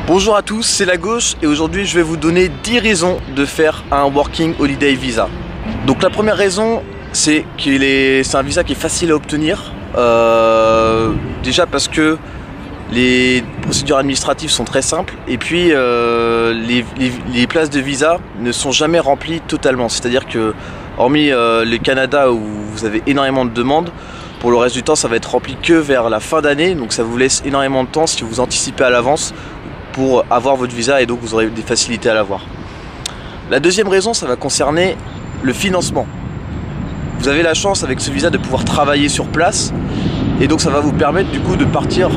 Bonjour à tous, c'est La Gauche et aujourd'hui je vais vous donner 10 raisons de faire un Working Holiday Visa. Donc la première raison, c'est c'est un visa qui est facile à obtenir. Déjà parce que les procédures administratives sont très simples et puis les places de visa ne sont jamais remplies totalement. C'est-à-dire que hormis le Canada où vous avez énormément de demandes, pour le reste du temps ça va être rempli que vers la fin d'année, donc ça vous laisse énormément de temps si vous anticipez à l'avance pour avoir votre visa et donc vous aurez des facilités à l'avoir. La deuxième raison, ça va concerner le financement. Vous avez la chance avec ce visa de pouvoir travailler sur place et donc ça va vous permettre du coup de partir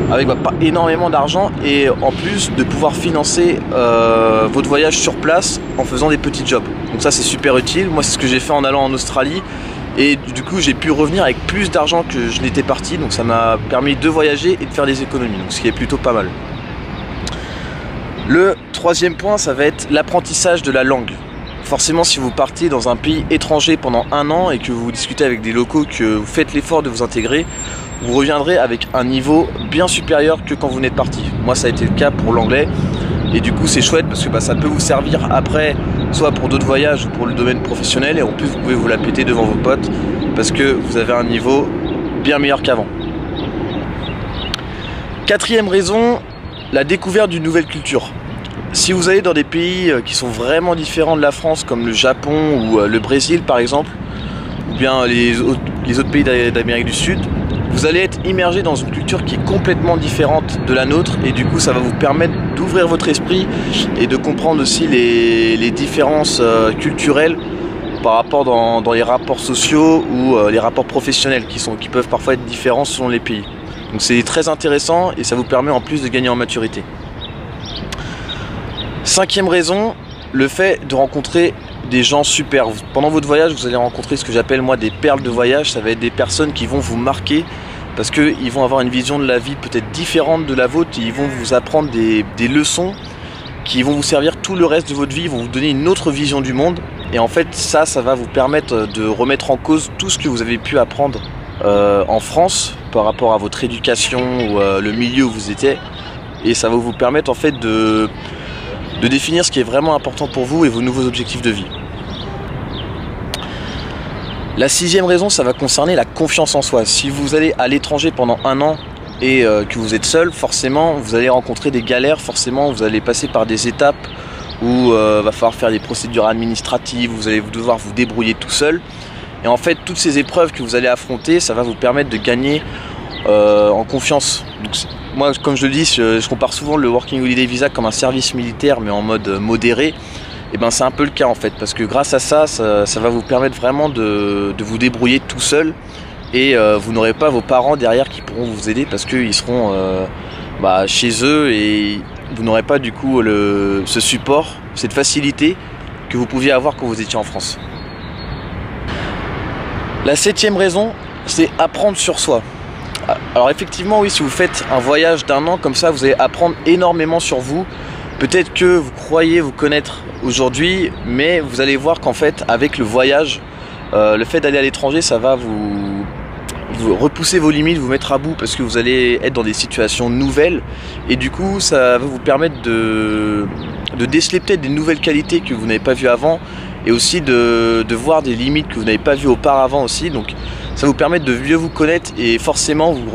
avec pas énormément d'argent et en plus de pouvoir financer votre voyage sur place en faisant des petits jobs. Donc ça c'est super utile. Moi c'est ce que j'ai fait en allant en Australie et du coup j'ai pu revenir avec plus d'argent que je n'étais parti, donc ça m'a permis de voyager et de faire des économies, donc ce qui est plutôt pas mal. Le troisième point, ça va être l'apprentissage de la langue. Forcément, si vous partez dans un pays étranger pendant un an et que vous discutez avec des locaux, que vous faites l'effort de vous intégrer, vous reviendrez avec un niveau bien supérieur que quand vous n'êtes parti. Moi, ça a été le cas pour l'anglais et du coup, c'est chouette parce que ça peut vous servir après, soit pour d'autres voyages ou pour le domaine professionnel et en plus, vous pouvez vous la péter devant vos potes parce que vous avez un niveau bien meilleur qu'avant. Quatrième raison, la découverte d'une nouvelle culture. Si vous allez dans des pays qui sont vraiment différents de la France, comme le Japon ou le Brésil par exemple, ou bien les autres pays d'Amérique du Sud, vous allez être immergé dans une culture qui est complètement différente de la nôtre et du coup ça va vous permettre d'ouvrir votre esprit et de comprendre aussi les différences culturelles par rapport dans les rapports sociaux ou les rapports professionnels qui peuvent parfois être différents selon les pays. Donc c'est très intéressant et ça vous permet en plus de gagner en maturité. Cinquième raison, le fait de rencontrer des gens super. Pendant votre voyage, vous allez rencontrer ce que j'appelle moi des perles de voyage. Ça va être des personnes qui vont vous marquer parce qu'ils vont avoir une vision de la vie peut-être différente de la vôtre et ils vont vous apprendre des leçons qui vont vous servir tout le reste de votre vie, vont vous donner une autre vision du monde. Et en fait, ça va vous permettre de remettre en cause tout ce que vous avez pu apprendre en France par rapport à votre éducation ou le milieu où vous étiez. Et ça va vous permettre en fait de définir ce qui est vraiment important pour vous et vos nouveaux objectifs de vie. La sixième raison, ça va concerner la confiance en soi. Si vous allez à l'étranger pendant un an et que vous êtes seul, forcément vous allez rencontrer des galères, forcément vous allez passer par des étapes où va falloir faire des procédures administratives, vous allez devoir vous débrouiller tout seul. Et en fait, toutes ces épreuves que vous allez affronter, ça va vous permettre de gagner en confiance. Donc, moi, comme je le dis, je compare souvent le Working Holiday Visa comme un service militaire, mais en mode modéré. Et ben, c'est un peu le cas en fait, parce que grâce à ça va vous permettre vraiment de vous débrouiller tout seul. Et vous n'aurez pas vos parents derrière qui pourront vous aider parce qu'ils seront chez eux et vous n'aurez pas du coup ce support, cette facilité que vous pouviez avoir quand vous étiez en France. La septième raison, c'est apprendre sur soi. Alors effectivement oui, si vous faites un voyage d'un an comme ça, vous allez apprendre énormément sur vous. Peut-être que vous croyez vous connaître aujourd'hui, mais vous allez voir qu'en fait avec le voyage, le fait d'aller à l'étranger, ça va vous repousser vos limites, vous mettre à bout parce que vous allez être dans des situations nouvelles et du coup ça va vous permettre de déceler peut-être des nouvelles qualités que vous n'avez pas vues avant et aussi de voir des limites que vous n'avez pas vues auparavant aussi. Donc ça vous permet de mieux vous connaître et forcément vous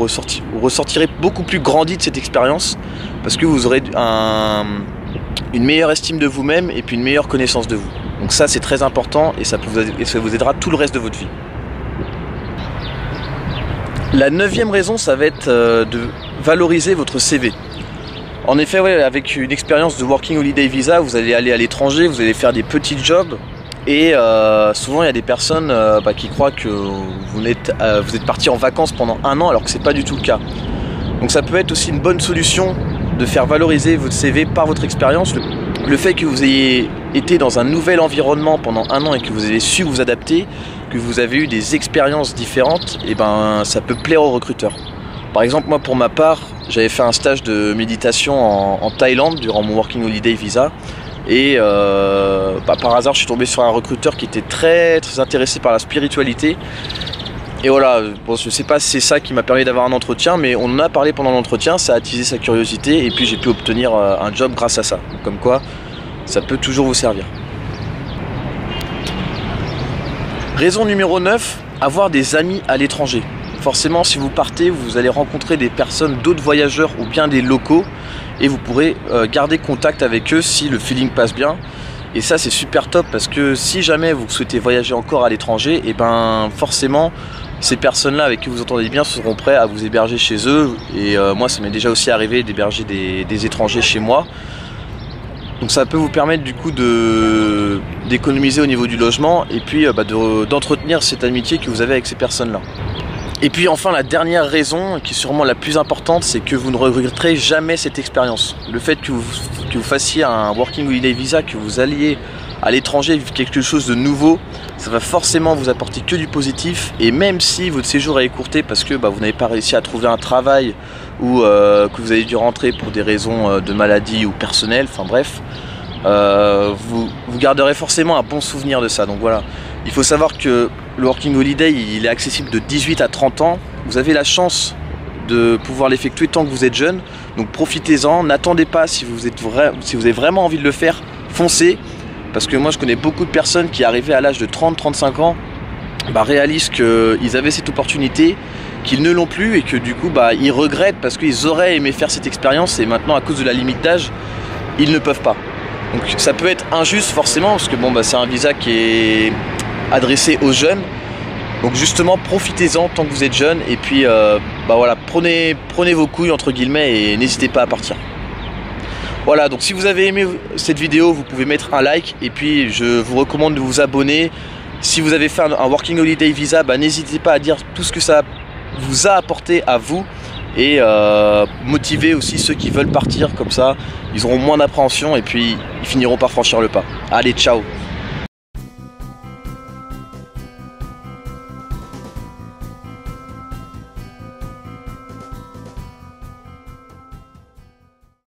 ressortirez beaucoup plus grandi de cette expérience parce que vous aurez une meilleure estime de vous-même et puis une meilleure connaissance de vous. Donc ça c'est très important et ça vous aidera tout le reste de votre vie. La neuvième raison, ça va être de valoriser votre CV. En effet, ouais, avec une expérience de Working Holiday Visa, vous allez aller à l'étranger, vous allez faire des petits jobs et souvent il y a des personnes qui croient que vous êtes parti en vacances pendant un an alors que c'est pas du tout le cas. Donc ça peut être aussi une bonne solution de faire valoriser votre CV par votre expérience. Le fait que vous ayez été dans un nouvel environnement pendant un an et que vous avez su vous adapter, que vous avez eu des expériences différentes, et ben ça peut plaire aux recruteurs. Par exemple, moi pour ma part, j'avais fait un stage de méditation en Thaïlande durant mon Working Holiday Visa et par hasard je suis tombé sur un recruteur qui était très intéressé par la spiritualité Et voilà, bon, je sais pas si c'est ça qui m'a permis d'avoir un entretien, mais on en a parlé pendant l'entretien, ça a attisé sa curiosité et puis j'ai pu obtenir un job grâce à ça. Comme quoi, ça peut toujours vous servir. Raison numéro 9, avoir des amis à l'étranger. Forcément, si vous partez, vous allez rencontrer des personnes, d'autres voyageurs ou bien des locaux et vous pourrez garder contact avec eux si le feeling passe bien. Et ça, c'est super top parce que si jamais vous souhaitez voyager encore à l'étranger, et ben forcément, ces personnes-là avec qui vous entendez bien seront prêts à vous héberger chez eux. Et moi, ça m'est déjà aussi arrivé d'héberger des étrangers chez moi. Donc ça peut vous permettre du coup d'économiser au niveau du logement et puis d'entretenir cette amitié que vous avez avec ces personnes-là. Et puis enfin la dernière raison, qui est sûrement la plus importante, c'est que vous ne regretterez jamais cette expérience. Le fait que vous fassiez un Working Holiday Visa, que vous alliez à l'étranger vivre quelque chose de nouveau, ça va forcément vous apporter que du positif. Et même si votre séjour est écourté parce que vous n'avez pas réussi à trouver un travail ou que vous avez dû rentrer pour des raisons de maladie ou personnelles, enfin bref, vous garderez forcément un bon souvenir de ça. Donc voilà, il faut savoir que le Working Holiday, il est accessible de 18 à 30 ans. Vous avez la chance de pouvoir l'effectuer tant que vous êtes jeune. Donc profitez-en, n'attendez pas, si vous avez vraiment envie de le faire, foncez. Parce que moi je connais beaucoup de personnes qui arrivaient à l'âge de 30-35 ans réalisent qu'ils avaient cette opportunité, qu'ils ne l'ont plus et que du coup ils regrettent parce qu'ils auraient aimé faire cette expérience et maintenant à cause de la limite d'âge, ils ne peuvent pas. Donc ça peut être injuste forcément parce que c'est un visa qui est adressé aux jeunes. Donc justement profitez-en tant que vous êtes jeune et puis voilà, prenez vos couilles entre guillemets et n'hésitez pas à partir. Voilà, donc si vous avez aimé cette vidéo, vous pouvez mettre un like et puis je vous recommande de vous abonner. Si vous avez fait un Working Holiday Visa, n'hésitez pas à dire tout ce que ça vous a apporté à vous et motiver aussi ceux qui veulent partir, comme ça ils auront moins d'appréhension et puis ils finiront par franchir le pas. Allez, ciao!